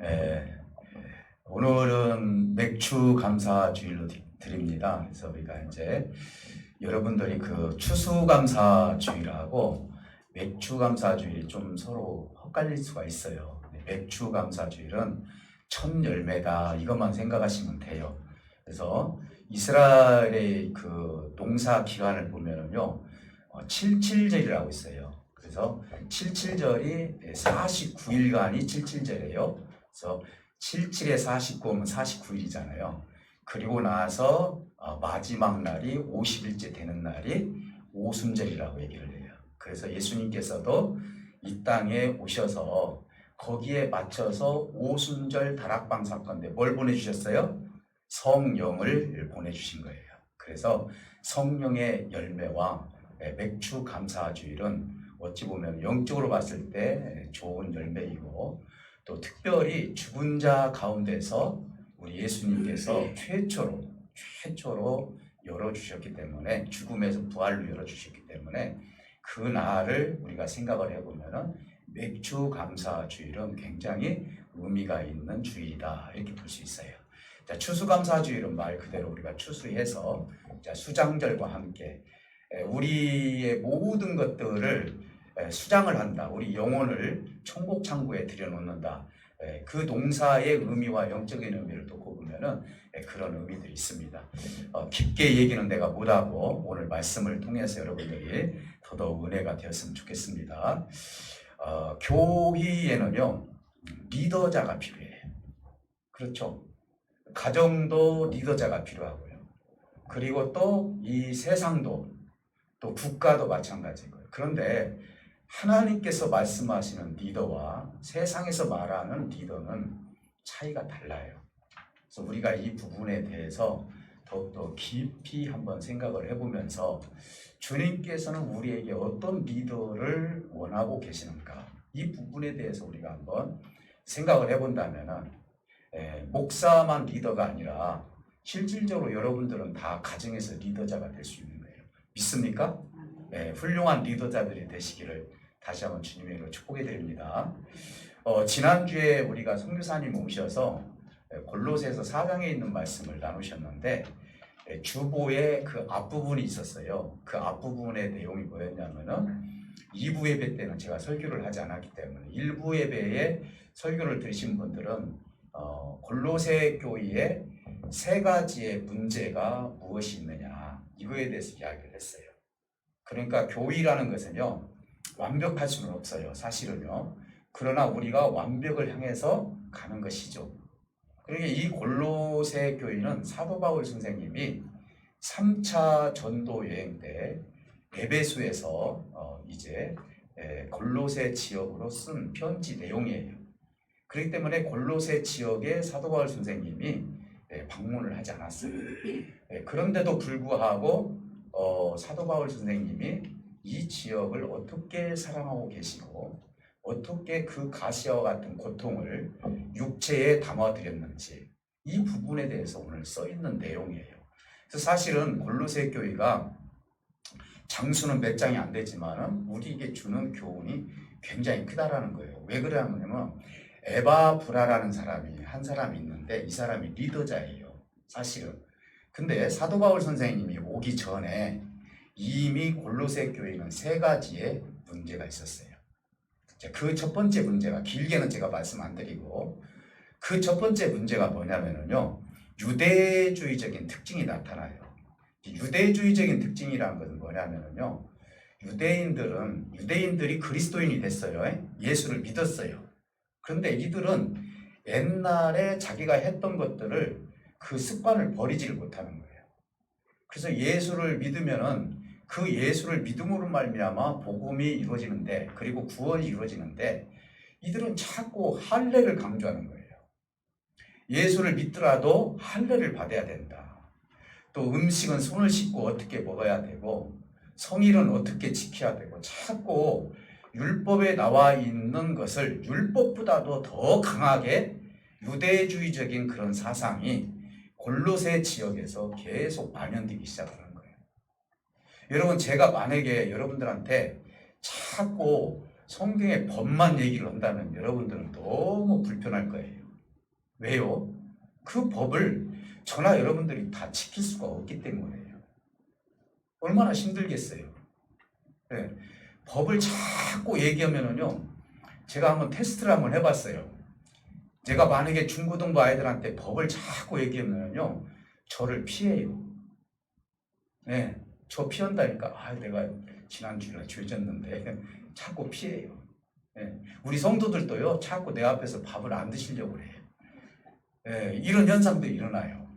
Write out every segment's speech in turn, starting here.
예, 오늘은 맥주 감사 주일로 드립니다. 그래서 우리가 이제 여러분들이 그 추수감사 주일하고 맥주 감사 주일이 좀 서로 헷갈릴 수가 있어요. 맥주 감사 주일은 첫 열매다 이것만 생각하시면 돼요. 그래서 이스라엘의 그 농사 기간을 보면은요, 77절이라고 있어요. 그래서 77절이 49일간이 77절이에요. 그래서 77에 49하면 49일이잖아요. 그리고 나서 마지막 날이 50일째 되는 날이 오순절이라고 얘기를 해요. 그래서 예수님께서도 이 땅에 오셔서 거기에 맞춰서 오순절 다락방 사건 때 뭘 보내주셨어요? 성령을 보내주신 거예요. 그래서 성령의 열매와 맥주 감사주일은 어찌 보면 영적으로 봤을 때 좋은 열매이고, 또 특별히 죽은 자 가운데서 우리 예수님께서 최초로 열어주셨기 때문에, 죽음에서 부활로 열어주셨기 때문에 그 날을 우리가 생각을 해보면 맥주 감사 주일은 굉장히 의미가 있는 주일이다 이렇게 볼 수 있어요. 자, 추수감사 주일은 말 그대로 우리가 추수해서 수장절과 함께 우리의 모든 것들을 수장을 한다. 우리 영혼을 천국 창고에 들여놓는다. 그 농사의 의미와 영적인 의미를 또 보면은 그런 의미들이 있습니다. 깊게 얘기는 내가 못하고 오늘 말씀을 통해서 여러분들이 더더욱 은혜가 되었으면 좋겠습니다. 교회에는요, 리더자가 필요해요. 그렇죠? 가정도 리더자가 필요하고요. 그리고 또 이 세상도, 또 국가도 마찬가지고요. 그런데 하나님께서 말씀하시는 리더와 세상에서 말하는 리더는 차이가 달라요. 그래서 우리가 이 부분에 대해서 더욱더 깊이 한번 생각을 해보면서 주님께서는 우리에게 어떤 리더를 원하고 계시는가, 이 부분에 대해서 우리가 한번 생각을 해본다면 목사만 리더가 아니라 실질적으로 여러분들은 다 가정에서 리더자가 될 수 있는 거예요. 믿습니까? 훌륭한 리더자들이 되시기를 다시 한번 주님의 이름으로 축복해 드립니다. 지난주에 우리가 선교사님 오셔서 골로새서 4장에 있는 말씀을 나누셨는데, 주보에 그 앞부분이 있었어요. 그 앞부분의 내용이 뭐였냐면은 2부 예배 때는 제가 설교를 하지 않았기 때문에 1부 예배에 설교를 들으신 분들은 골로새 교회에 세 가지의 문제가 무엇이 있느냐, 이거에 대해서 이야기를 했어요. 그러니까 교회라는 것은요, 완벽할 수는 없어요, 사실은요. 그러나 우리가 완벽을 향해서 가는 것이죠. 그러니까 이 골로새 교회는 사도 바울 선생님이 3차 전도 여행 때 에베소에서 이제 골로새 지역으로 쓴 편지 내용이에요. 그렇기 때문에 골로새 지역에 사도 바울 선생님이 방문을 하지 않았어요. 그런데도 불구하고 사도 바울 선생님이 이 지역을 어떻게 사랑하고 계시고 어떻게 그 가시와 같은 고통을 육체에 담아드렸는지, 이 부분에 대해서 오늘 써 있는 내용이에요. 그래서 사실은 골로새 교회가 장수는 몇 장이 안 되지만 우리에게 주는 교훈이 굉장히 크다라는 거예요. 왜 그러냐면 에바브라라는 사람이 한 사람이 있는데 이 사람이 리더자예요, 사실은. 근데 사도 바울 선생님이 오기 전에 이미 골로새 교회는 세 가지의 문제가 있었어요. 그 첫 번째 문제가, 길게는 제가 말씀 안 드리고, 그 첫 번째 문제가 뭐냐면요, 유대주의적인 특징이 나타나요. 유대주의적인 특징이라는 것은 뭐냐면요, 유대인들이 그리스도인이 됐어요. 예수를 믿었어요. 그런데 이들은 옛날에 자기가 했던 것들을, 그 습관을 버리지를 못하는 거예요. 그래서 예수를 믿으면은 그 예수를 믿음으로 말미암아 복음이 이루어지는데, 그리고 구원이 이루어지는데, 이들은 자꾸 할례를 강조하는 거예요. 예수를 믿더라도 할례를 받아야 된다. 또 음식은 손을 씻고 어떻게 먹어야 되고, 성일은 어떻게 지켜야 되고, 자꾸 율법에 나와 있는 것을 율법보다도 더 강하게 유대주의적인 그런 사상이 골로새 지역에서 계속 만연되기 시작하는 거예요. 여러분, 제가 만약에 여러분들한테 자꾸 성경의 법만 얘기를 한다면 여러분들은 너무 불편할 거예요. 왜요? 그 법을 저나 여러분들이 다 지킬 수가 없기 때문에요. 얼마나 힘들겠어요. 네. 법을 자꾸 얘기하면은요, 제가 한번 테스트를 한번 해봤어요. 제가 만약에 중고등부 아이들한테 법을 자꾸 얘기하면은요, 저를 피해요. 네, 저 피한다니까. 아, 내가 지난주에 죄 졌는데 자꾸 피해요. 네, 우리 성도들도요, 자꾸 내 앞에서 밥을 안 드시려고 해요. 네, 이런 현상도 일어나요.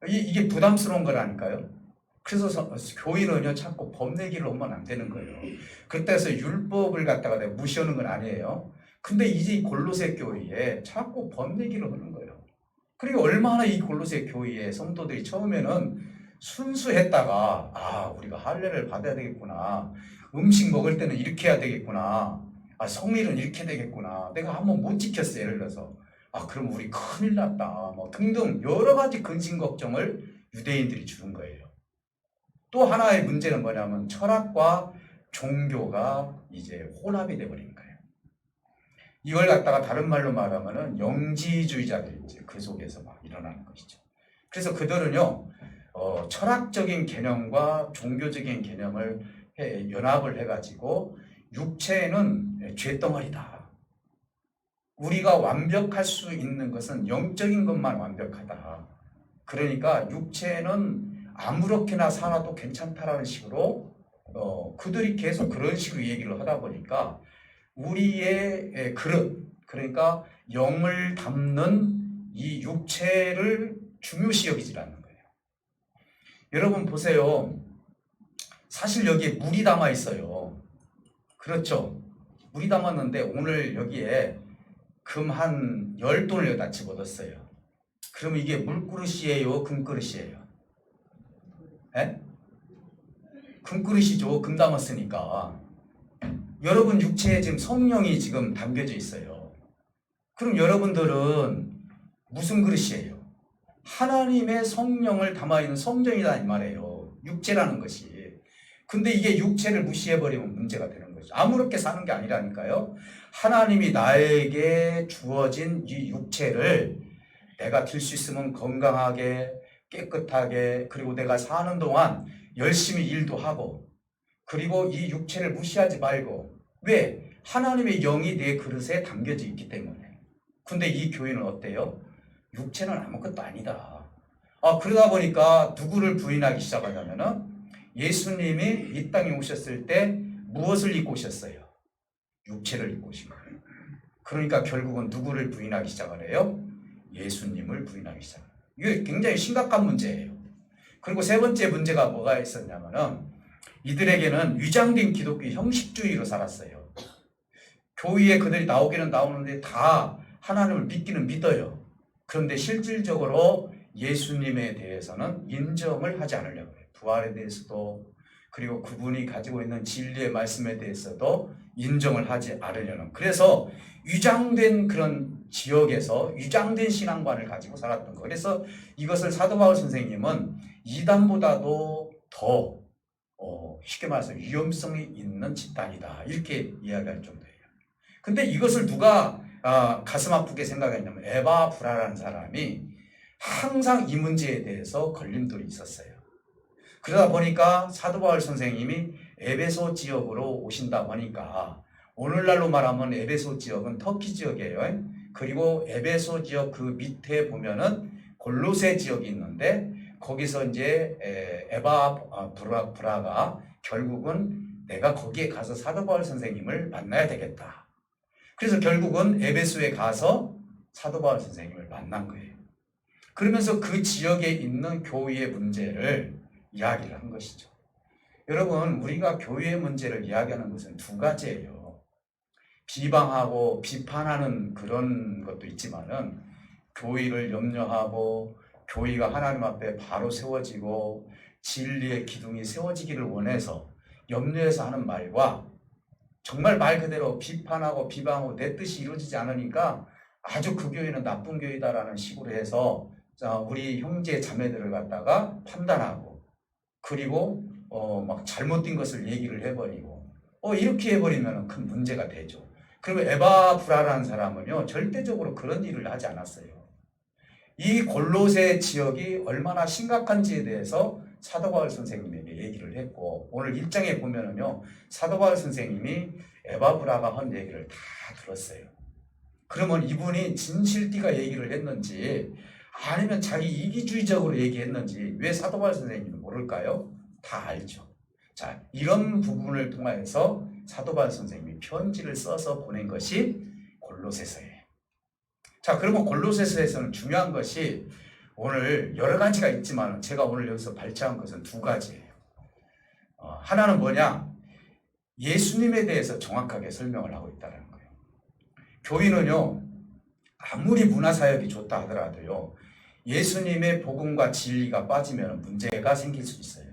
이게 부담스러운 거라니까요. 그래서 교인은요, 자꾸 법 얘기를 하면 안 되는 거예요. 그때서 율법을 갖다가 내가 무시하는 건 아니에요. 근데 이제 이 골로새 교회에 자꾸 법 얘기를 하는 거예요. 그리고 얼마나 이 골로새 교회의 성도들이 처음에는 순수했다가, 아, 우리가 할례를 받아야 되겠구나. 음식 먹을 때는 이렇게 해야 되겠구나. 아, 성일은 이렇게 되겠구나. 내가 한번 못 지켰어, 예를 들어서. 아, 그럼 우리 큰일 났다. 뭐 등등 여러 가지 근심 걱정을 유대인들이 주는 거예요. 또 하나의 문제는 뭐냐면 철학과 종교가 이제 혼합이 돼버린 거예요. 이걸 갖다가 다른 말로 말하면은 영지주의자들이 이제 그 속에서 막 일어나는 것이죠. 그래서 그들은요, 철학적인 개념과 종교적인 개념을 연합을 해가지고 육체는 죄덩어리다. 우리가 완벽할 수 있는 것은 영적인 것만 완벽하다. 그러니까 육체는 아무렇게나 살아도 괜찮다라는 식으로 그들이 계속 그런 식으로 얘기를 하다 보니까 우리의 그릇, 그러니까 영을 담는 이 육체를 중요시 여기질 않는 거예요. 여러분 보세요. 사실 여기에 물이 담아 있어요. 그렇죠? 물이 담았는데 오늘 여기에 금 한 10돈을 여기다 집어넣었어요. 그럼 이게 물그릇이에요? 금그릇이에요? 에? 금그릇이죠. 금 담았으니까. 여러분 육체에 지금 성령이 지금 담겨져 있어요. 그럼 여러분들은 무슨 그릇이에요? 하나님의 성령을 담아있는 성전이다 이 말이에요. 육체라는 것이. 근데 이게 육체를 무시해버리면 문제가 되는 거죠. 아무렇게 사는 게 아니라니까요. 하나님이 나에게 주어진 이 육체를 내가 들 수 있으면 건강하게 깨끗하게 그리고 내가 사는 동안 열심히 일도 하고 그리고 이 육체를 무시하지 말고 왜? 하나님의 영이 내 그릇에 담겨져 있기 때문에. 근데 이 교회는 어때요? 육체는 아무것도 아니다. 그러다 보니까 누구를 부인하기 시작하냐면은 예수님이 이 땅에 오셨을 때 무엇을 입고 오셨어요? 육체를 입고 오신 거예요. 그러니까 결국은 누구를 부인하기 시작을 해요? 예수님을 부인하기 시작해요. 이게 굉장히 심각한 문제예요. 그리고 세 번째 문제가 뭐가 있었냐면은 이들에게는 위장된 기독교 형식주의로 살았어요. 교회에 그들이 나오기는 나오는데 다 하나님을 믿기는 믿어요. 그런데 실질적으로 예수님에 대해서는 인정을 하지 않으려고 해요. 부활에 대해서도 그리고 그분이 가지고 있는 진리의 말씀에 대해서도 인정을 하지 않으려는. 그래서 위장된 그런 지역에서 위장된 신앙관을 가지고 살았던 거. 그래서 이것을 사도 바울 선생님은 이단보다도 더 쉽게 말해서 위험성이 있는 집단이다 이렇게 이야기할 정도예요. 근데 이것을 누가 가슴 아프게 생각했냐면 에바 브라라는 사람이 항상 이 문제에 대해서 걸림돌이 있었어요. 그러다 보니까 사도 바울 선생님이 에베소 지역으로 오신다고 하니까 오늘날로 말하면 에베소 지역은 터키 지역이에요. 그리고 에베소 지역 그 밑에 보면은 골로새 지역이 있는데 거기서 이제 에바 브라가 결국은 내가 거기에 가서 사도 바울 선생님을 만나야 되겠다. 그래서 결국은 에베소에 가서 사도 바울 선생님을 만난 거예요. 그러면서 그 지역에 있는 교회의 문제를 이야기를 한 것이죠. 여러분, 우리가 교회의 문제를 이야기하는 것은 두 가지예요. 비방하고 비판하는 그런 것도 있지만은 교회를 염려하고 교회가 하나님 앞에 바로 세워지고 진리의 기둥이 세워지기를 원해서 염려해서 하는 말과 정말 말 그대로 비판하고 비방하고 내 뜻이 이루어지지 않으니까 아주 그 교회는 나쁜 교회다라는 식으로 해서 우리 형제 자매들을 갖다가 판단하고 그리고 막 잘못된 것을 얘기를 해버리고 이렇게 해버리면 큰 문제가 되죠. 그리고 에바 브라라는 사람은요 절대적으로 그런 일을 하지 않았어요. 이 골로새 지역이 얼마나 심각한지에 대해서 사도 바울 선생님에게 얘기를 했고, 오늘 1장에 보면은요, 사도 바울 선생님이 에바브라가 한 얘기를 다 들었어요. 그러면 이분이 진실띠가 얘기를 했는지 아니면 자기 이기주의적으로 얘기했는지 왜 사도 바울 선생님이 모를까요? 다 알죠. 자, 이런 부분을 통해서 사도 바울 선생님이 편지를 써서 보낸 것이 골로새서예요. 자, 그러면 골로새서에서는 중요한 것이 오늘 여러 가지가 있지만 제가 오늘 여기서 발췌한 것은 두 가지예요. 하나는 뭐냐? 예수님에 대해서 정확하게 설명을 하고 있다는 거예요. 교인은요, 아무리 문화사역이 좋다 하더라도요, 예수님의 복음과 진리가 빠지면 문제가 생길 수 있어요.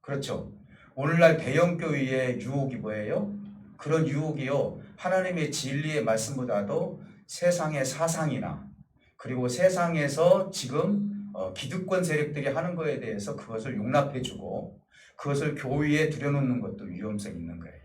그렇죠? 오늘날 대형교회의 유혹이 뭐예요? 그런 유혹이요, 하나님의 진리의 말씀보다도 세상의 사상이나 그리고 세상에서 지금 기득권 세력들이 하는 거에 대해서 그것을 용납해주고 그것을 교회에 들여놓는 것도 위험성이 있는 거예요.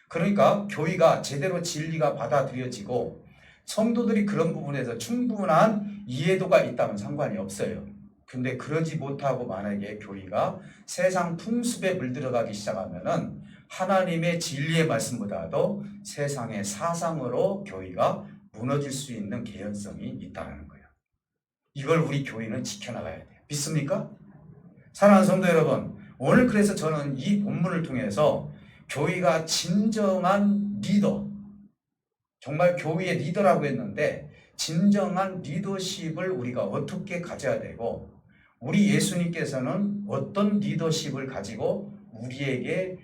그러니까 교회가 제대로 진리가 받아들여지고 성도들이 그런 부분에서 충분한 이해도가 있다면 상관이 없어요. 근데 그러지 못하고 만약에 교회가 세상 풍습에 물들어가기 시작하면은 하나님의 진리의 말씀보다도 세상의 사상으로 교회가 무너질 수 있는 개연성이 있다는 거예요. 이걸 우리 교회는 지켜나가야 돼요. 믿습니까? 사랑하는 성도 여러분, 오늘 그래서 저는 이 본문을 통해서 교회가 진정한 리더, 정말 교회의 리더라고 했는데 진정한 리더십을 우리가 어떻게 가져야 되고 우리 예수님께서는 어떤 리더십을 가지고 우리에게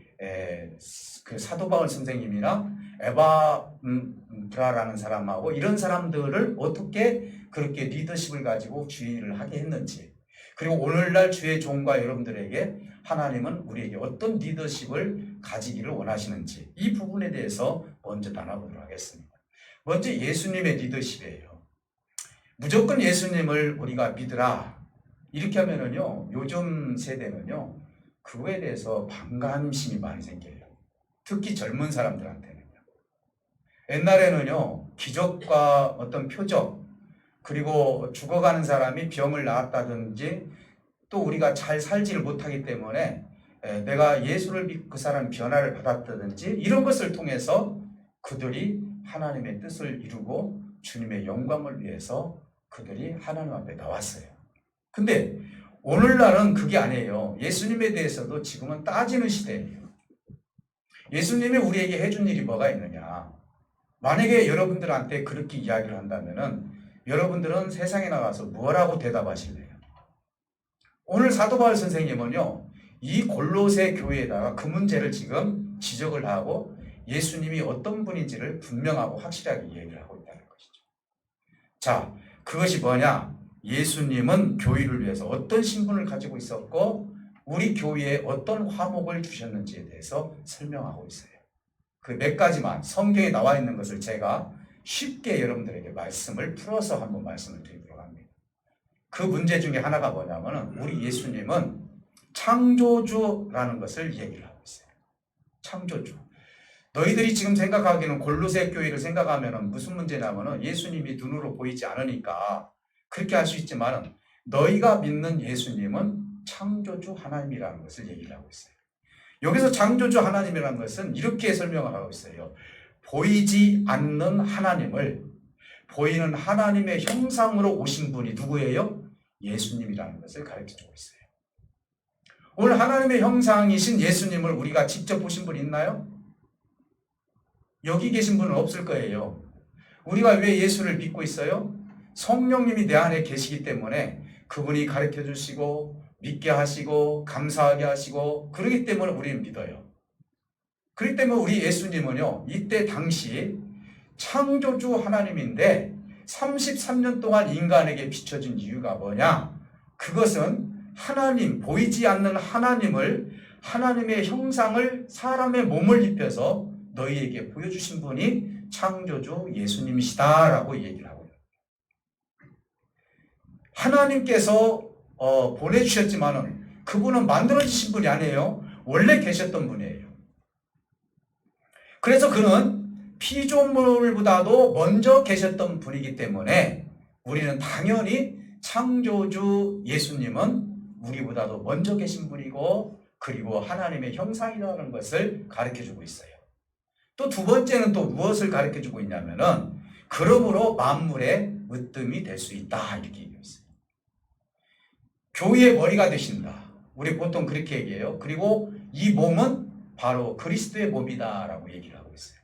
그 사도 바울 선생님이나 에바브라라는 사람하고 이런 사람들을 어떻게 그렇게 리더십을 가지고 주의를 하게 했는지, 그리고 오늘날 주의 종과 여러분들에게 하나님은 우리에게 어떤 리더십을 가지기를 원하시는지 이 부분에 대해서 먼저 나눠보도록 하겠습니다. 먼저 예수님의 리더십이에요. 무조건 예수님을 우리가 믿으라 이렇게 하면은요, 요즘 세대는요 그거에 대해서 반감심이 많이 생겨요. 특히 젊은 사람들한테는요. 옛날에는요 기적과 어떤 표적, 그리고 죽어가는 사람이 병을 나았다든지 또 우리가 잘 살지를 못하기 때문에 내가 예수를 믿고 그 사람이 변화를 받았다든지 이런 것을 통해서 그들이 하나님의 뜻을 이루고 주님의 영광을 위해서 그들이 하나님 앞에 나왔어요. 근데 오늘날은 그게 아니에요. 예수님에 대해서도 지금은 따지는 시대예요. 예수님이 우리에게 해준 일이 뭐가 있느냐. 만약에 여러분들한테 그렇게 이야기를 한다면은 여러분들은 세상에 나가서 뭐라고 대답하실래요? 오늘 사도 바울 선생님은요, 이 골로새 교회에다가 그 문제를 지금 지적을 하고 예수님이 어떤 분인지를 분명하고 확실하게 얘기를 하고 있다는 것이죠. 자, 그것이 뭐냐? 예수님은 교회를 위해서 어떤 신분을 가지고 있었고 우리 교회에 어떤 화목을 주셨는지에 대해서 설명하고 있어요. 그 몇 가지만 성경에 나와 있는 것을 제가 쉽게 여러분들에게 말씀을 풀어서 한번 말씀을 드리도록 합니다. 그 문제 중에 하나가 뭐냐면은 우리 예수님은 창조주라는 것을 얘기를 하고 있어요. 창조주. 너희들이 지금 생각하기는 골로새 교회를 생각하면은 무슨 문제냐면은 예수님이 눈으로 보이지 않으니까 그렇게 할 수 있지만은 너희가 믿는 예수님은 창조주 하나님이라는 것을 얘기를 하고 있어요. 여기서 창조주 하나님이라는 것은 이렇게 설명을 하고 있어요. 보이지 않는 하나님을 보이는 하나님의 형상으로 오신 분이 누구예요? 예수님이라는 것을 가르쳐주고 있어요. 오늘 하나님의 형상이신 예수님을 우리가 직접 보신 분 있나요? 여기 계신 분은 없을 거예요. 우리가 왜 예수를 믿고 있어요? 성령님이 내 안에 계시기 때문에 그분이 가르쳐 주시고 믿게 하시고 감사하게 하시고 그러기 때문에 우리는 믿어요. 그렇기 때문에 우리 예수님은요, 이때 당시 창조주 하나님인데 33년 동안 인간에게 비춰준 이유가 뭐냐? 그것은 하나님, 보이지 않는 하나님을, 하나님의 형상을 사람의 몸을 입혀서 너희에게 보여주신 분이 창조주 예수님이시다라고 얘기를 하고 있어요. 하나님께서 보내주셨지만은 그분은 만들어주신 분이 아니에요. 원래 계셨던 분이에요. 그래서 그는 피조물보다도 먼저 계셨던 분이기 때문에 우리는 당연히 창조주 예수님은 우리보다도 먼저 계신 분이고 그리고 하나님의 형상이라는 것을 가르쳐주고 있어요. 또 두 번째는 또 무엇을 가르쳐주고 있냐면은 그러므로 만물의 으뜸이 될 수 있다 이렇게 얘기하고 있어요. 교회의 머리가 되신다. 우리 보통 그렇게 얘기해요. 그리고 이 몸은 바로 그리스도의 몸이다라고 얘기를 하고 있어요.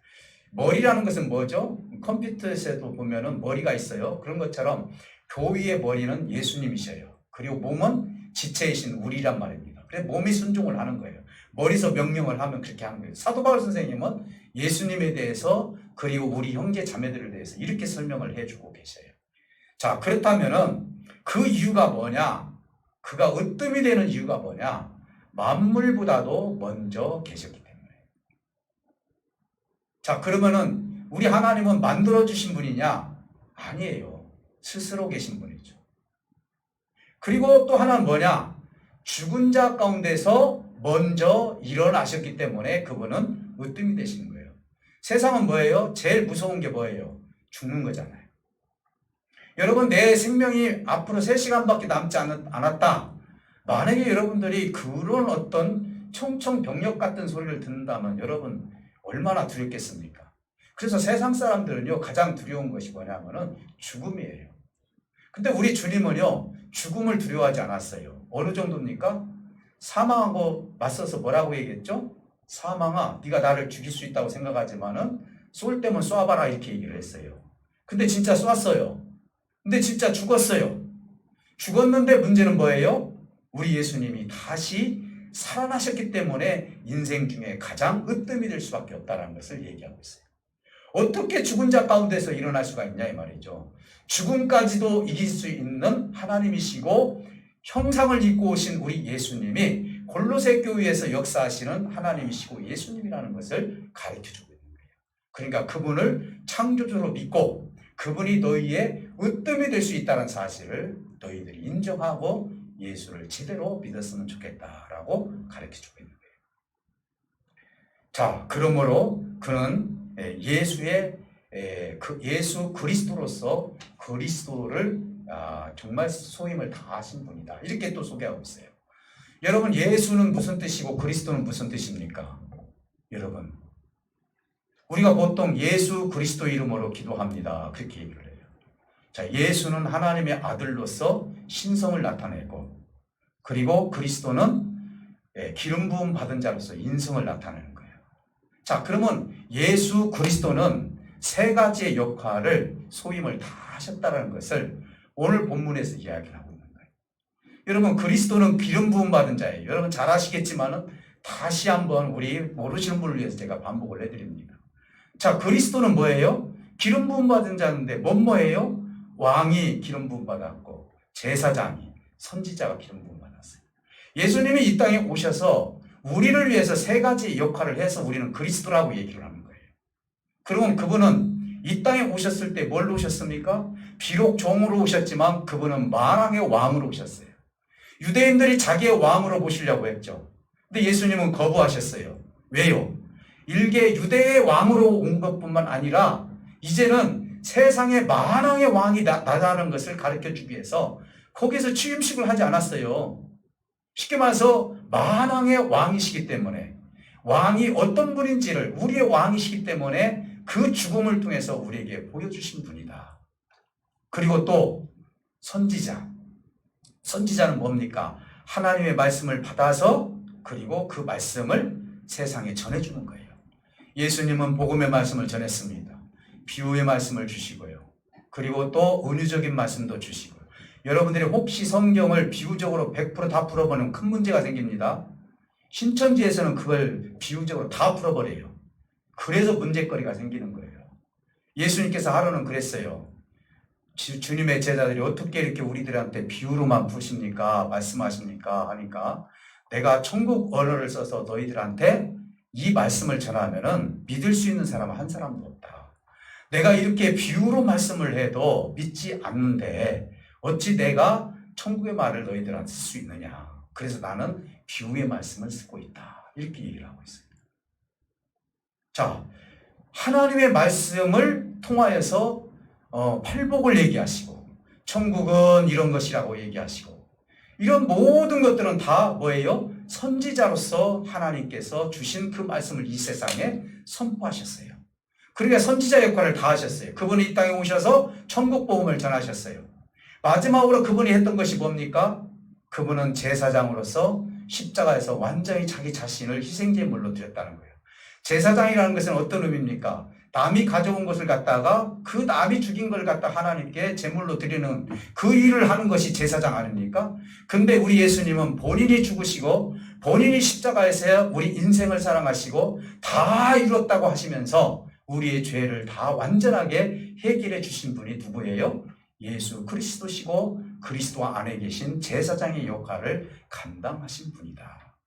머리라는 것은 뭐죠? 컴퓨터에서도 보면은 머리가 있어요. 그런 것처럼 교회의 머리는 예수님이셔요. 그리고 몸은 지체이신 우리란 말입니다. 그래서 몸이 순종을 하는 거예요. 머리에서 명령을 하면 그렇게 하는 거예요. 사도 바울 선생님은 예수님에 대해서 그리고 우리 형제 자매들에 대해서 이렇게 설명을 해주고 계셔요. 자, 그렇다면은 그 이유가 뭐냐? 그가 으뜸이 되는 이유가 뭐냐? 만물보다도 먼저 계셨기 때문에. 자, 그러면은 우리 하나님은 만들어주신 분이냐? 아니에요. 스스로 계신 분이죠. 그리고 또 하나는 뭐냐? 죽은 자 가운데서 먼저 일어나셨기 때문에 그분은 으뜸이 되시는 거예요. 세상은 뭐예요? 제일 무서운 게 뭐예요? 죽는 거잖아요. 여러분, 내 생명이 앞으로 3시간밖에 남지 않았다. 만약에 여러분들이 그런 어떤 청청병력 같은 소리를 듣는다면 여러분 얼마나 두렵겠습니까? 그래서 세상 사람들은요, 가장 두려운 것이 뭐냐면은 죽음이에요. 근데 우리 주님은요, 죽음을 두려워하지 않았어요. 어느 정도입니까? 사망하고 맞서서 뭐라고 얘기했죠? 사망아, 네가 나를 죽일 수 있다고 생각하지만은 쏠 때면 쏴봐라 이렇게 얘기를 했어요. 근데 진짜 쐈어요. 근데 진짜 죽었어요. 죽었는데 문제는 뭐예요? 우리 예수님이 다시 살아나셨기 때문에 인생 중에 가장 으뜸이 될 수밖에 없다는 것을 얘기하고 있어요. 어떻게 죽은 자 가운데서 일어날 수가 있냐 이 말이죠. 죽음까지도 이길 수 있는 하나님이시고 형상을 입고 오신 우리 예수님이 골로새 교회에서 역사하시는 하나님이시고 예수님이라는 것을 가르쳐주고 있는 거예요. 그러니까 그분을 창조주로 믿고 그분이 너희의 으뜸이 될 수 있다는 사실을 너희들이 인정하고 예수를 제대로 믿었으면 좋겠다라고 가르쳐주고 있는 거예요. 자, 그러므로 그는 예수 그리스도로서 그리스도를 정말 소임을 다하신 분이다. 이렇게 또 소개하고 있어요. 여러분, 예수는 무슨 뜻이고 그리스도는 무슨 뜻입니까? 여러분, 우리가 보통 예수 그리스도 이름으로 기도합니다. 그렇게 얘기를 해요. 자, 예수는 하나님의 아들로서 신성을 나타내고, 그리고 그리스도는 기름 부음 받은 자로서 인성을 나타내는 거예요. 자, 그러면 예수 그리스도는 세 가지의 역할을 소임을 다 하셨다는 것을 오늘 본문에서 이야기를 하고 있는 거예요. 여러분, 그리스도는 기름 부음 받은 자예요. 여러분 잘 아시겠지만은 다시 한번 우리 모르시는 분을 위해서 제가 반복을 해드립니다. 자, 그리스도는 뭐예요? 기름 부음 받은 자인데 뭐예요? 왕이 기름 부음 받았고 제사장이 선지자가 기름 부음 받았어요. 예수님이 이 땅에 오셔서 우리를 위해서 세 가지 역할을 해서 우리는 그리스도라고 얘기를 하는 거예요. 그러면 그분은 이 땅에 오셨을 때 뭘로 오셨습니까? 비록 종으로 오셨지만 그분은 만왕의 왕으로 오셨어요. 유대인들이 자기의 왕으로 모시려고 했죠. 근데 예수님은 거부하셨어요. 왜요? 일개 유대의 왕으로 온 것뿐만 아니라 이제는 세상의 만왕의 왕이 나다는 것을 가르쳐주기 위해서 거기서 취임식을 하지 않았어요. 쉽게 말해서 만왕의 왕이시기 때문에 왕이 어떤 분인지를 우리의 왕이시기 때문에 그 죽음을 통해서 우리에게 보여주신 분이다. 그리고 또 선지자는 뭡니까? 하나님의 말씀을 받아서 그리고 그 말씀을 세상에 전해주는 거예요. 예수님은 복음의 말씀을 전했습니다. 비유의 말씀을 주시고요. 그리고 또 은유적인 말씀도 주시고 여러분들이 혹시 성경을 비유적으로 100%다 풀어보면 큰 문제가 생깁니다. 신천지에서는 그걸 비유적으로 다 풀어버려요. 그래서 문제거리가 생기는 거예요. 예수님께서 하루는 그랬어요. 주님의 제자들이 어떻게 이렇게 우리들한테 비유로만 푸십니까? 말씀하십니까? 하니까 내가 천국 언어를 써서 너희들한테 이 말씀을 전하면은 믿을 수 있는 사람은 한 사람도 없다. 내가 이렇게 비유로 말씀을 해도 믿지 않는데 어찌 내가 천국의 말을 너희들한테 쓸 수 있느냐. 그래서 나는 비유의 말씀을 쓰고 있다. 이렇게 얘기를 하고 있어요. 자, 하나님의 말씀을 통하여서 팔복을 얘기하시고 천국은 이런 것이라고 얘기하시고, 이런 모든 것들은 다 뭐예요? 선지자로서 하나님께서 주신 그 말씀을 이 세상에 선포하셨어요. 그러니까 선지자 역할을 다 하셨어요. 그분이 이 땅에 오셔서 천국 복음을 전하셨어요. 마지막으로 그분이 했던 것이 뭡니까? 그분은 제사장으로서 십자가에서 완전히 자기 자신을 희생제물로 드렸다는 거예요. 제사장이라는 것은 어떤 의미입니까? 남이 가져온 것을 갖다가 그 남이 죽인 걸 갖다 하나님께 제물로 드리는 그 일을 하는 것이 제사장 아닙니까? 근데 우리 예수님은 본인이 죽으시고 본인이 십자가에서 우리 인생을 사랑하시고 다 이뤘다고 하시면서 우리의 죄를 다 완전하게 해결해 주신 분이 누구예요? 예수 그리스도시고 그리스도 안에 계신 제사장의 역할을 감당하신 분이다.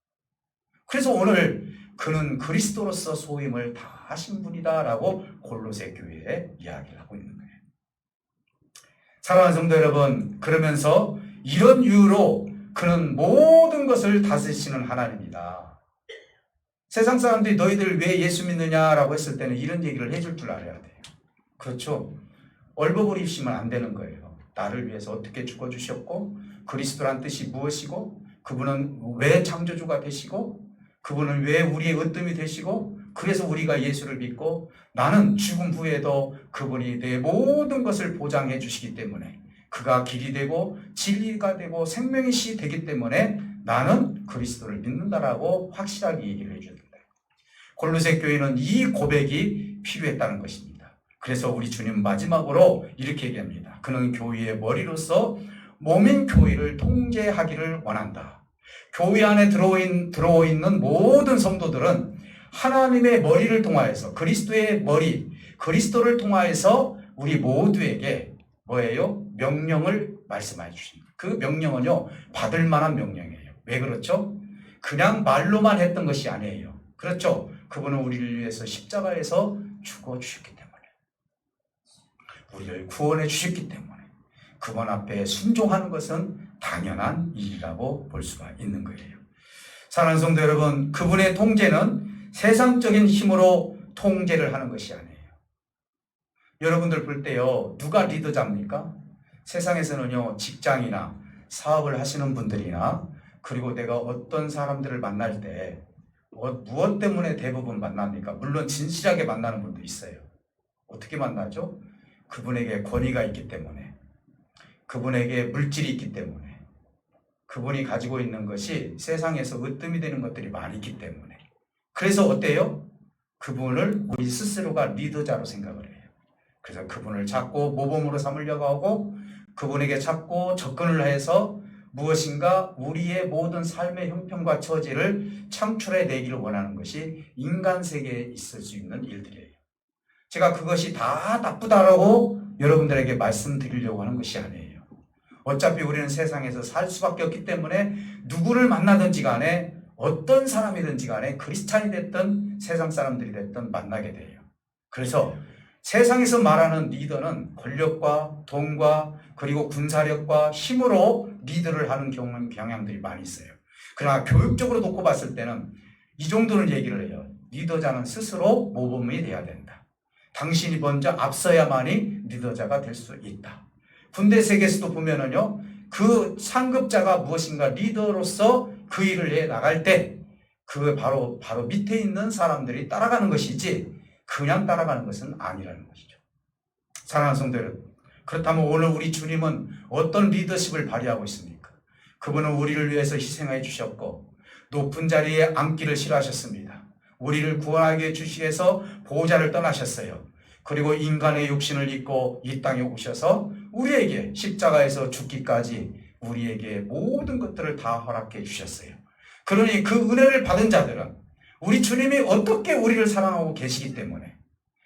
그래서 오늘 그는 그리스도로서 소임을 다 하신 분이다라고 골로새 교회에 이야기를 하고 있는 거예요. 사랑하는 성도 여러분, 그러면서 이런 이유로 그는 모든 것을 다스리시는 하나님이다. 세상 사람들이 너희들 왜 예수 믿느냐라고 했을 때는 이런 얘기를 해줄 줄 알아야 돼요. 그렇죠? 얼버무리시면 안 되는 거예요. 나를 위해서 어떻게 죽어주셨고 그리스도란 뜻이 무엇이고 그분은 왜 창조주가 되시고 그분은 왜 우리의 으뜸이 되시고 그래서 우리가 예수를 믿고 나는 죽음 후에도 그분이 내 모든 것을 보장해 주시기 때문에 그가 길이 되고 진리가 되고 생명이시 되기 때문에 나는 그리스도를 믿는다라고 확실하게 얘기를 해준다. 골로새 교회는 이 고백이 필요했다는 것입니다. 그래서 우리 주님 마지막으로 이렇게 얘기합니다. 그는 교회의 머리로서 몸인 교회를 통제하기를 원한다. 교회 안에 들어있는 모든 성도들은 하나님의 머리를 통하여서 그리스도의 머리, 그리스도를 통하여서 우리 모두에게 뭐예요? 명령을 말씀해 주십니다. 그 명령은요, 받을 만한 명령이에요. 왜 그렇죠? 그냥 말로만 했던 것이 아니에요. 그렇죠? 그분은 우리를 위해서 십자가에서 죽어주셨기 때문에, 우리를 구원해 주셨기 때문에 그분 앞에 순종하는 것은 당연한 일이라고 볼 수가 있는 거예요. 사랑하는 성도 여러분, 그분의 통제는 세상적인 힘으로 통제를 하는 것이 아니에요. 여러분들 볼 때요, 누가 리더자입니까? 세상에서는요, 직장이나 사업을 하시는 분들이나 그리고 내가 어떤 사람들을 만날 때 무엇 때문에 대부분 만납니까? 물론 진실하게 만나는 분도 있어요. 어떻게 만나죠? 그분에게 권위가 있기 때문에, 그분에게 물질이 있기 때문에, 그분이 가지고 있는 것이 세상에서 으뜸이 되는 것들이 많이 있기 때문에. 그래서 어때요? 그분을 우리 스스로가 리더자로 생각을 해요. 그래서 그분을 자꾸 모범으로 삼으려고 하고 그분에게 자꾸 접근을 해서 무엇인가 우리의 모든 삶의 형편과 처지를 창출해 내기를 원하는 것이 인간 세계에 있을 수 있는 일들이에요. 제가 그것이 다 나쁘다라고 여러분들에게 말씀드리려고 하는 것이 아니에요. 어차피 우리는 세상에서 살 수밖에 없기 때문에 누구를 만나든지 간에 어떤 사람이든지 간에 크리스찬이 됐든 세상 사람들이 됐든 만나게 돼요. 그래서 세상에서 말하는 리더는 권력과 돈과 그리고 군사력과 힘으로 리더를 하는 경향들이 많이 있어요. 그러나 교육적으로 놓고 봤을 때는 이 정도는 얘기를 해요. 리더자는 스스로 모범이 돼야 된다. 당신이 먼저 앞서야만이 리더자가 될 수 있다. 군대 세계에서도 보면은요, 그 상급자가 무엇인가 리더로서 그 일을 해 나갈 때, 그 바로 밑에 있는 사람들이 따라가는 것이지, 그냥 따라가는 것은 아니라는 것이죠. 사랑하는 성도 여러분, 그렇다면 오늘 우리 주님은 어떤 리더십을 발휘하고 있습니까? 그분은 우리를 위해서 희생해 주셨고, 높은 자리에 앉기를 싫어하셨습니다. 우리를 구원하게 해주시기 위해서 보호자를 떠나셨어요. 그리고 인간의 육신을 입고 이 땅에 오셔서 우리에게 십자가에서 죽기까지 우리에게 모든 것들을 다 허락해 주셨어요. 그러니 그 은혜를 받은 자들은 우리 주님이 어떻게 우리를 사랑하고 계시기 때문에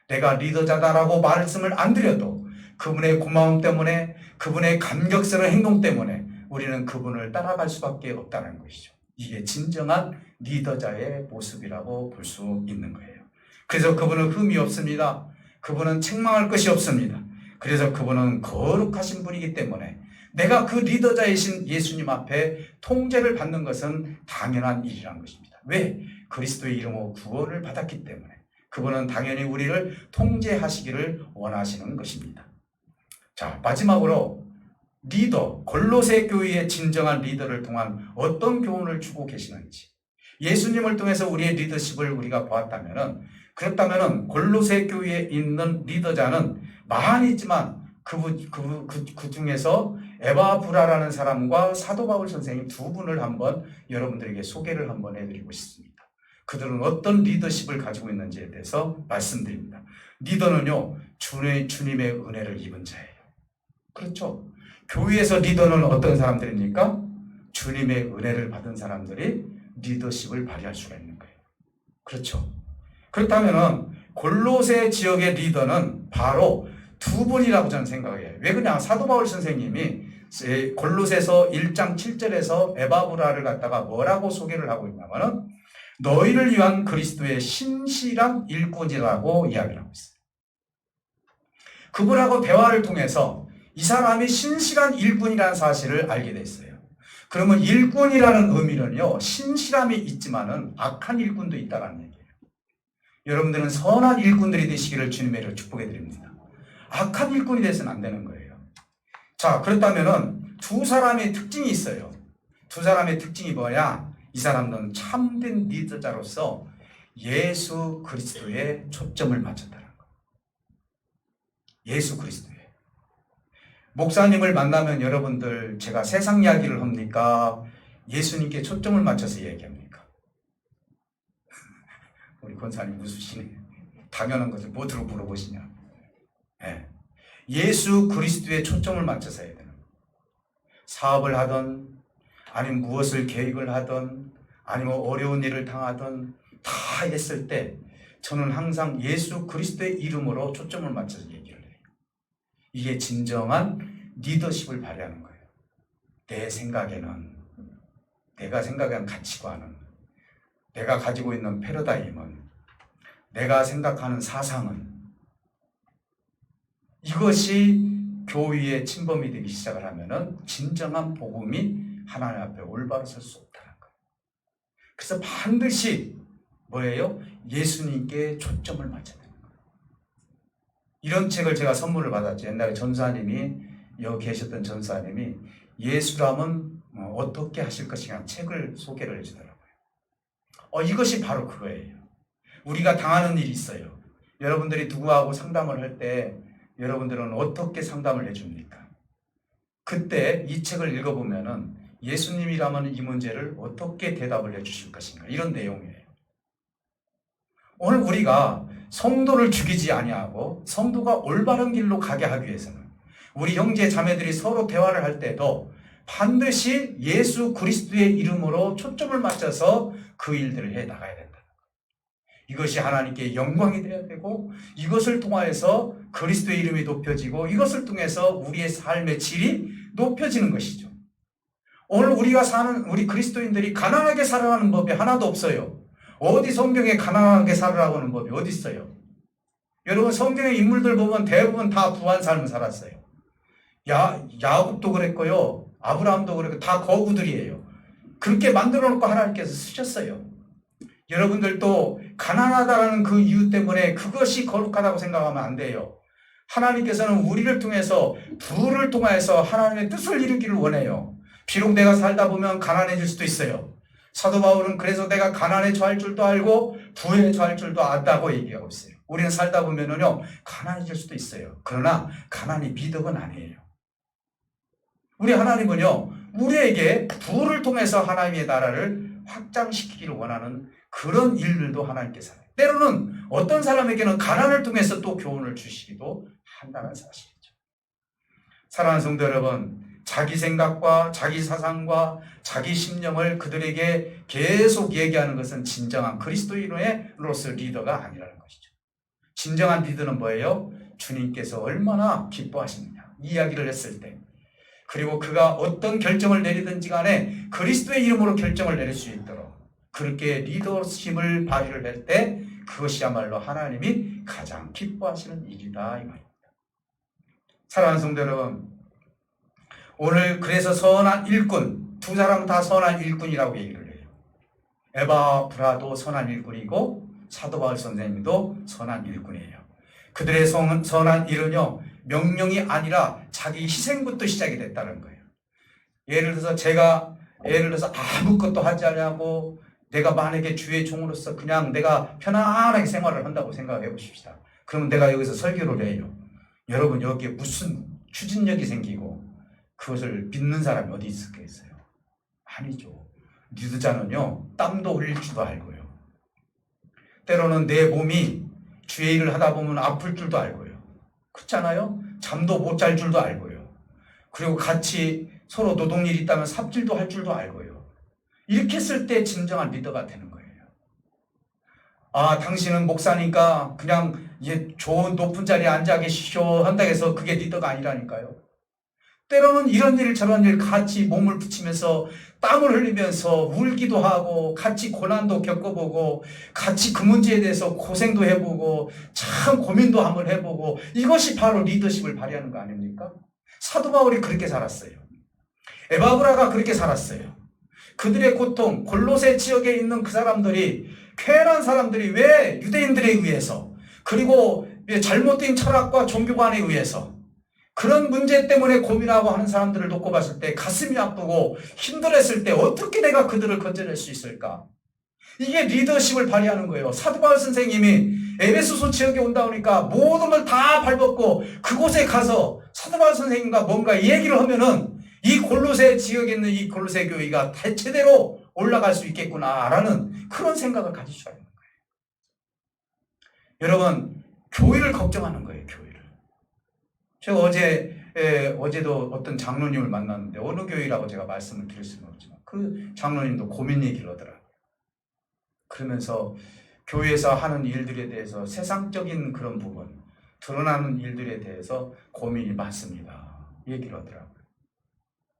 내가 리더자다라고 말씀을 안 드려도 그분의 고마움 때문에 그분의 감격스러운 행동 때문에 우리는 그분을 따라갈 수밖에 없다는 것이죠. 이게 진정한 리더자의 모습이라고 볼 수 있는 거예요. 그래서 그분은 흠이 없습니다. 그분은 책망할 것이 없습니다. 그래서 그분은 거룩하신 분이기 때문에 내가 그 리더자이신 예수님 앞에 통제를 받는 것은 당연한 일이라는 것입니다. 왜? 그리스도의 이름으로 구원을 받았기 때문에 그분은 당연히 우리를 통제하시기를 원하시는 것입니다. 자, 마지막으로 리더, 골로새 교회의 진정한 리더를 통한 어떤 교훈을 주고 계시는지, 예수님을 통해서 우리의 리더십을 우리가 그렇다면은 골로새 교회에 있는 리더자는 많이 있지만 그 중에서 에바브라라는 사람과 사도 바울 선생님 두 분을 한번 여러분들에게 소개를 한번 해드리고 싶습니다. 그들은 어떤 리더십을 가지고 있는지에 대해서 말씀드립니다. 리더는요, 주님의 은혜를 입은 자예요. 그렇죠? 교회에서 리더는 어떤 사람들입니까? 주님의 은혜를 받은 사람들이 리더십을 발휘할 수가 있는 거예요. 그렇죠? 그렇다면은 골로새 지역의 리더는 바로 두 분이라고 저는 생각해요. 왜 그러냐? 사도 바울 선생님이 골로새서 1장 7절에서 에바브라를 갖다가 뭐라고 소개를 하고 있냐면은 너희를 위한 그리스도의 신실한 일꾼이라고 이야기를 하고 있어요. 그분하고 대화를 통해서 이 사람이 신실한 일꾼이라는 사실을 알게 됐어요. 그러면 일꾼이라는 의미는요, 신실함이 있지만은 악한 일꾼도 있다는 얘기예요. 여러분들은 선한 일꾼들이 되시기를 주님의 축복해 드립니다. 악한 일꾼이 돼서는 안 되는 거예요. 자, 그렇다면은 두 사람의 특징이 있어요. 두 사람의 특징이 뭐냐? 이 사람들은 참된 리더자로서 예수 그리스도에 초점을 맞췄다는 거예요. 예수 그리스도에. 목사님을 만나면 여러분들 제가 세상 이야기를 합니까? 예수님께 초점을 맞춰서 얘기합니까? 우리 권사님 웃으시네. 당연한 것을 뭐들어 물어보시냐. 네. 예수 그리스도에 초점을 맞춰서 해야 되는 거예요. 사업을 하든 아니면 무엇을 계획을 하든 아니면 어려운 일을 당하든 다 했을 때 저는 항상 예수 그리스도의 이름으로 초점을 맞춰서 얘기를 해요. 이게 진정한 리더십을 발휘하는 거예요. 내 생각에는, 내가 생각하는 가치관은, 내가 가지고 있는 패러다임은, 내가 생각하는 사상은, 이것이 교회의 침범이 되기 시작을 하면은 진정한 복음이 하나님 앞에 올바로 설 수 없다는 거예요. 그래서 반드시 뭐예요? 예수님께 초점을 맞춰야 되는 거예요. 이런 책을 제가 선물을 받았죠. 옛날에 전사님이, 여기 계셨던 전사님이 예수라면 어떻게 하실 것이냐 책을 소개를 해주더라고요. 이것이 바로 그거예요. 우리가 당하는 일이 있어요. 여러분들이 누구하고 상담을 할 때 여러분들은 어떻게 상담을 해줍니까? 그때 이 책을 읽어보면은 예수님이라면 이 문제를 어떻게 대답을 해주실 것인가, 이런 내용이에요. 오늘 우리가 성도를 죽이지 아니하고 성도가 올바른 길로 가게 하기 위해서는 우리 형제 자매들이 서로 대화를 할 때도 반드시 예수 그리스도의 이름으로 초점을 맞춰서 그 일들을 해 나가야 된다. 이것이 하나님께 영광이 되어야 되고, 이것을 통하여서 그리스도의 이름이 높여지고, 이것을 통해서 우리의 삶의 질이 높여지는 것이죠. 오늘 우리가 사는, 우리 그리스도인들이 가난하게 살아가는 법이 하나도 없어요. 어디 성경에 가난하게 살아라고 하는 법이 어디 있어요? 여러분, 성경의 인물들 보면 대부분 다 부한 삶을 살았어요. 야곱도 그랬고요, 아브라함도 그랬고, 다 거구들이에요. 그렇게 만들어 놓고 하나님께서 쓰셨어요. 여러분들도 가난하다는 그 이유 때문에 그것이 거룩하다고 생각하면 안 돼요. 하나님께서는 우리를 통해서, 부를 통해서 하나님의 뜻을 이루기를 원해요. 비록 내가 살다 보면 가난해질 수도 있어요. 사도 바울은 그래서 내가 가난에 처할 줄도 알고 부에 처할 줄도 안다고 얘기하고 있어요. 우리는 살다 보면은요, 가난해질 수도 있어요. 그러나 가난이 미덕은 아니에요. 우리 하나님은요, 우리에게 부를 통해서 하나님의 나라를 확장시키기를 원하는 그런 일들도 하나님께서 해요. 때로는 어떤 사람에게는 가난을 통해서 또 교훈을 주시기도 한다는 사실이죠. 사랑하는 성도 여러분, 자기 생각과 자기 사상과 자기 심령을 그들에게 계속 얘기하는 것은 진정한 그리스도인으로서 리더가 아니라는 것이죠. 진정한 리더는 뭐예요? 주님께서 얼마나 기뻐하시느냐, 이 이야기를 했을 때, 그리고 그가 어떤 결정을 내리든지 간에 그리스도의 이름으로 결정을 내릴 수 있도록 그렇게 리더십을 발휘를 할 때 그것이야말로 하나님이 가장 기뻐하시는 일이다, 이 말입니다. 사랑하는 성도 여러분, 오늘 그래서 선한 일꾼, 두 사람 다 선한 일꾼이라고 얘기를 해요. 에바브라도 선한 일꾼이고 사도 바울 선생님도 선한 일꾼이에요. 그들의 선한 일은요, 명령이 아니라 자기 희생부터 시작이 됐다는 거예요. 예를 들어서 아무것도 하지 않냐고 내가 만약에 주의 종으로서 그냥 내가 편안하게 생활을 한다고 생각해 보십시다. 그러면 내가 여기서 설교를 해요. 여러분 여기에 무슨 추진력이 생기고 그것을 믿는 사람이 어디 있겠어요? 아니죠. 리더자는요 땀도 흘릴 줄도 알고요. 때로는 내 몸이 주의 일을 하다 보면 아플 줄도 알고요. 그렇잖아요? 잠도 못 잘 줄도 알고요. 그리고 같이 서로 노동일이 있다면 삽질도 할 줄도 알고요. 이렇게 했을 때 진정한 리더가 되는 거예요. 아, 당신은 목사니까 그냥 좋은 높은 자리에 앉아 계시오 한다고 해서 그게 리더가 아니라니까요. 때로는 이런 일 저런 일 같이 몸을 붙이면서 땀을 흘리면서 울기도 하고 같이 고난도 겪어보고 같이 그 문제에 대해서 고생도 해보고 참 고민도 한번 해보고 이것이 바로 리더십을 발휘하는 거 아닙니까? 사도 바울이 그렇게 살았어요. 에바브라가 그렇게 살았어요. 그들의 고통, 골로새 지역에 있는 그 사람들이 쾌활한 사람들이 왜 유대인들에 의해서 그리고 잘못된 철학과 종교관에 의해서 그런 문제 때문에 고민하고 하는 사람들을 놓고 봤을 때 가슴이 아프고 힘들었을 때 어떻게 내가 그들을 건져낼 수 있을까? 이게 리더십을 발휘하는 거예요. 사도 바울 선생님이 에베소서 지역에 온다 보니까 모든 걸 다 발벗고 그곳에 가서 사도 바울 선생님과 뭔가 얘기를 하면은 이 골로새 지역에 있는 이 골로새 교회가 대체대로 올라갈 수 있겠구나라는 그런 생각을 가질 수 있는 거예요. 여러분, 교회를 걱정하는 거예요, 교회를. 제가 어제도 어떤 장로님을 만났는데 어느 교회라고 제가 말씀을 드릴 수는 없지만 그 장로님도 고민 얘기를 하더라고요. 그러면서 교회에서 하는 일들에 대해서 세상적인 그런 부분, 드러나는 일들에 대해서 고민이 많습니다. 얘기를 하더라고요.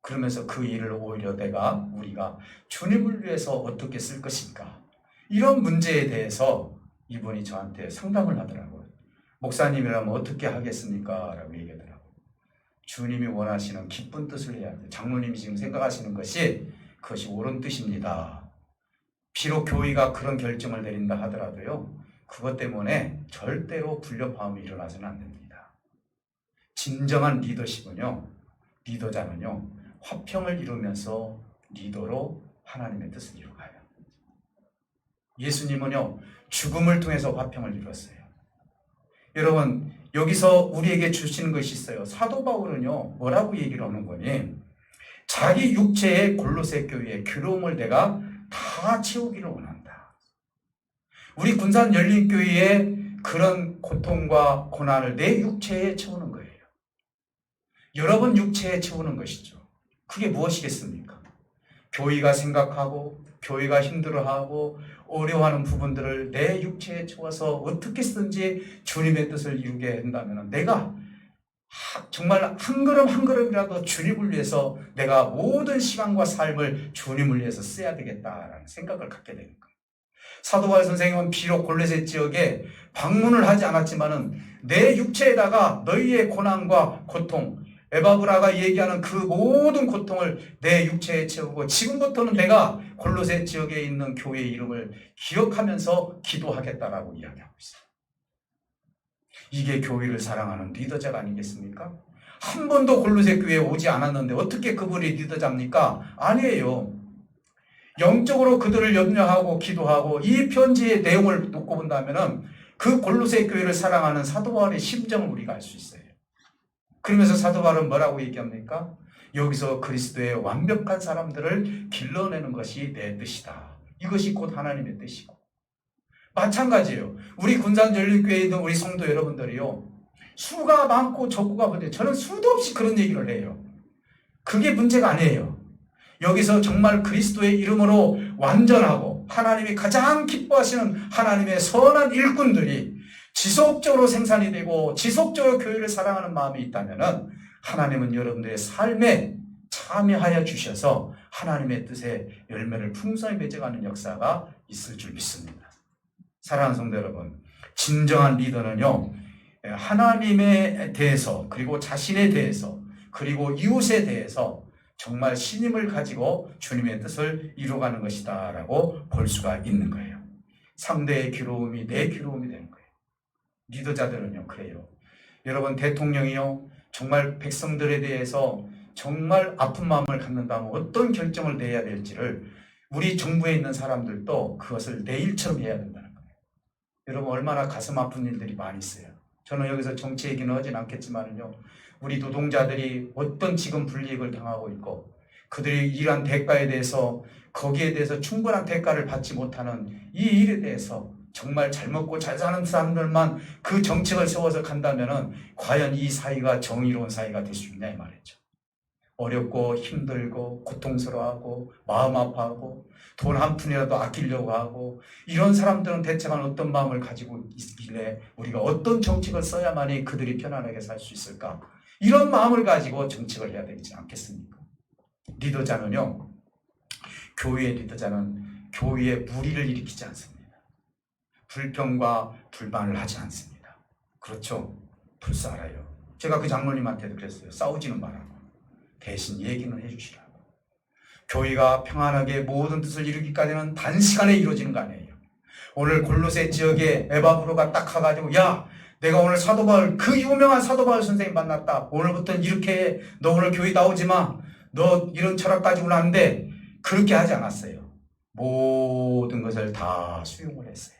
그러면서 그 일을 오히려 우리가 주님을 위해서 어떻게 쓸 것인가 이런 문제에 대해서 이분이 저한테 상담을 하더라고요. 목사님이라면 어떻게 하겠습니까? 라고 얘기하더라고요. 주님이 원하시는 기쁜 뜻을 해야 돼요. 장로님이 지금 생각하시는 그것이 옳은 뜻입니다. 비록 교회가 그런 결정을 내린다 하더라도요. 그것 때문에 절대로 불협화음이 일어나서는 안 됩니다. 진정한 리더자는요. 화평을 이루면서 리더로 하나님의 뜻을 이루어가요. 예수님은요. 죽음을 통해서 화평을 이루었어요. 여러분 여기서 우리에게 주시는 것이 있어요. 사도 바울은요. 뭐라고 얘기를 하는 거니? 자기 육체의 골로새 교회의 괴로움을 내가 다 채우기를 원한다. 우리 군산 열린교회의 그런 고통과 고난을 내 육체에 채우는 거예요. 여러분 육체에 채우는 것이죠. 그게 무엇이겠습니까? 교회가 생각하고 교회가 힘들어하고 어려워하는 부분들을 내 육체에 채워서 어떻게 쓰든지 주님의 뜻을 이루게 한다면 내가 정말 한 걸음 한 걸음이라도 주님을 위해서 내가 모든 시간과 삶을 주님을 위해서 써야 되겠다라는 생각을 갖게 되는 거예요. 사도 바울 선생님은 비록 골로새 지역에 방문을 하지 않았지만은 내 육체에다가 너희의 고난과 고통, 에바브라가 얘기하는 그 모든 고통을 내 육체에 채우고 지금부터는 내가 골로새 지역에 있는 교회의 이름을 기억하면서 기도하겠다라고 이야기하고 있어요. 이게 교회를 사랑하는 리더자가 아니겠습니까? 한 번도 골로새 교회에 오지 않았는데 어떻게 그분이 리더자입니까? 아니에요. 영적으로 그들을 염려하고 기도하고 이 편지의 내용을 놓고 본다면 그 골로새 교회를 사랑하는 사도 바울의 심정을 우리가 알 수 있어요. 그러면서 사도 바울은 뭐라고 얘기합니까? 여기서 그리스도의 완벽한 사람들을 길러내는 것이 내 뜻이다. 이것이 곧 하나님의 뜻이고. 마찬가지예요. 우리 군산 열린교회에 있는 우리 성도 여러분들이요. 수가 많고 적고가 문제. 저는 수도 없이 그런 얘기를 해요. 그게 문제가 아니에요. 여기서 정말 그리스도의 이름으로 완전하고 하나님이 가장 기뻐하시는 하나님의 선한 일꾼들이 지속적으로 생산이 되고 지속적으로 교회를 사랑하는 마음이 있다면 하나님은 여러분들의 삶에 참여하여 주셔서 하나님의 뜻에 열매를 풍성히 맺어가는 역사가 있을 줄 믿습니다. 사랑하는 성도 여러분, 진정한 리더는요, 하나님에 대해서 그리고 자신에 대해서 그리고 이웃에 대해서 정말 신임을 가지고 주님의 뜻을 이루어가는 것이다 라고 볼 수가 있는 거예요. 상대의 괴로움이 내 괴로움이 되는 거예요. 리더자들은요 그래요. 여러분 대통령이요 정말 백성들에 대해서 정말 아픈 마음을 갖는다면 어떤 결정을 내야 될지를 우리 정부에 있는 사람들도 그것을 내일처럼 해야 된다는 거예요. 여러분 얼마나 가슴 아픈 일들이 많이 있어요. 저는 여기서 정치 얘기는 하진 않겠지만요, 우리 노동자들이 어떤 지금 불이익을 당하고 있고 그들이 일한 대가에 대해서 거기에 대해서 충분한 대가를 받지 못하는 이 일에 대해서 정말 잘 먹고 잘 사는 사람들만 그 정책을 세워서 간다면은 과연 이 사회가 정의로운 사회가 될 수 있냐 이 말이죠. 어렵고 힘들고 고통스러워하고 마음 아파하고 돈 한 푼이라도 아끼려고 하고 이런 사람들은 대체만 어떤 마음을 가지고 있길래 우리가 어떤 정책을 써야만이 그들이 편안하게 살 수 있을까? 이런 마음을 가지고 정책을 해야 되지 않겠습니까? 리더자는요, 교회의 리더자는 교회에 무리를 일으키지 않습니다. 불평과 불만을 하지 않습니다. 그렇죠? 불쌍하요. 제가 그 장로님한테도 그랬어요. 싸우지는 말라고. 대신 얘기는 해주시라고. 교회가 평안하게 모든 뜻을 이루기까지는 단시간에 이루어지는 거 아니에요. 오늘 골로새 지역에 에바브로가 딱 가가지고 야, 내가 오늘 사도 바울, 그 유명한 사도 바울 선생님 만났다. 오늘부터는 이렇게 해. 너 오늘 교회 나오지 마. 너 이런 철학 가지고는 안 돼. 그렇게 하지 않았어요. 모든 것을 다 수용을 했어요.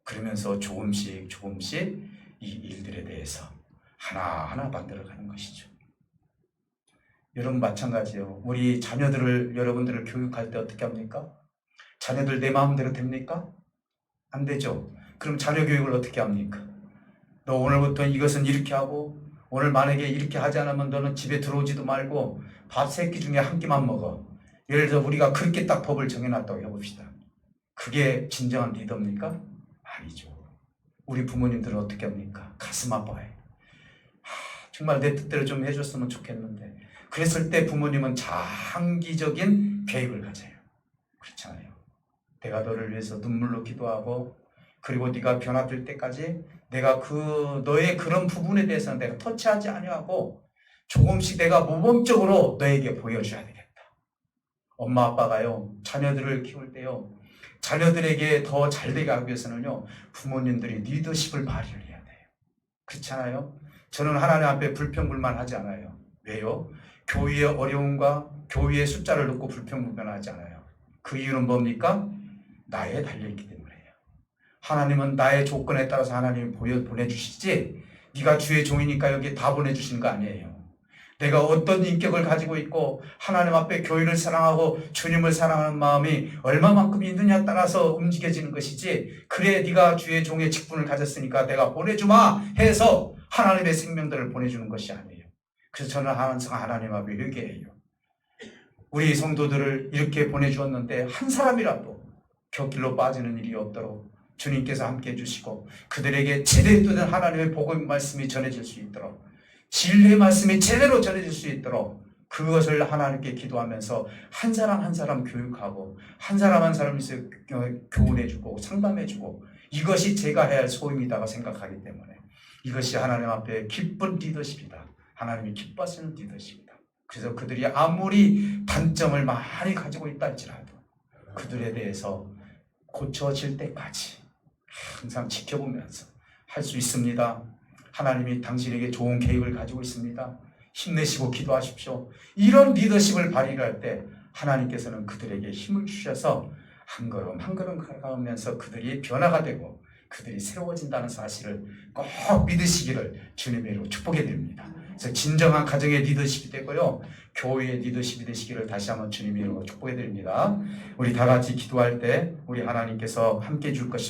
그러면서 조금씩 이 일들에 대해서 하나하나 만들어가는 것이죠. 여러분 마찬가지예요. 우리 자녀들을, 여러분들을 교육할 때 어떻게 합니까? 자녀들 내 마음대로 됩니까? 안 되죠. 그럼 자녀 교육을 어떻게 합니까? 너 오늘부터 이것은 이렇게 하고 오늘 만약에 이렇게 하지 않으면 너는 집에 들어오지도 말고 밥 3끼 중에 한 끼만 먹어. 예를 들어 우리가 그렇게 딱 법을 정해놨다고 해봅시다. 그게 진정한 리더입니까? 아니죠. 우리 부모님들은 어떻게 합니까? 가슴 아파해. 정말 내 뜻대로 좀 해줬으면 좋겠는데. 그랬을 때 부모님은 장기적인 계획을 가져요. 그렇잖아요. 내가 너를 위해서 눈물로 기도하고 그리고 네가 변화될 때까지 내가 너의 그런 부분에 대해서는 내가 터치하지 아니하고 조금씩 내가 모범적으로 너에게 보여줘야 되겠다. 엄마 아빠가요 자녀들을 키울 때요 자녀들에게 더 잘되게 하기 위해서는요 부모님들이 리더십을 발휘를 해야 돼요. 그렇잖아요. 저는 하나님 앞에 불평불만하지 않아요. 왜요? 교회의 어려움과 교회의 숫자를 놓고 불평불만하지 않아요. 그 이유는 뭡니까? 나에 달려있기 때문에요. 하나님은 나의 조건에 따라서 하나님이 보내주시지 네가 주의 종이니까 여기 다 보내주시는 거 아니에요. 내가 어떤 인격을 가지고 있고 하나님 앞에 교회를 사랑하고 주님을 사랑하는 마음이 얼마만큼 있느냐에 따라서 움직여지는 것이지 그래 네가 주의 종의 직분을 가졌으니까 내가 보내주마 해서 하나님의 생명들을 보내주는 것이 아니에요. 그래서 저는 항상 하나님 앞에 회개해요. 우리 성도들을 이렇게 보내주었는데 한 사람이라도 곁길로 빠지는 일이 없도록 주님께서 함께 해주시고 그들에게 제대로 된 하나님의 복음 말씀이 전해질 수 있도록 진리의 말씀이 제대로 전해질 수 있도록 그것을 하나님께 기도하면서 한 사람 한 사람 교육하고 한 사람 한 사람에서 교훈해주고 상담해주고 이것이 제가 해야 할 소임이다고 생각하기 때문에 이것이 하나님 앞에 기쁜 리더십이다. 하나님이 기뻐하시는 리더십이다. 그래서 그들이 아무리 단점을 많이 가지고 있다 할지라도 그들에 대해서 고쳐질 때까지 항상 지켜보면서 할 수 있습니다. 하나님이 당신에게 좋은 계획을 가지고 있습니다. 힘내시고 기도하십시오. 이런 리더십을 발휘할 때 하나님께서는 그들에게 힘을 주셔서 한 걸음 한 걸음 가면서 그들이 변화가 되고 그들이 새로워진다는 사실을 꼭 믿으시기를 주님의 이름으로 축복해 드립니다. 그래서 진정한 가정의 리더십이 되고요. 교회의 리더십이 되시기를 다시 한번 주님의 이름으로 축복해 드립니다. 우리 다 같이 기도할 때 우리 하나님께서 함께 줄 것입니다.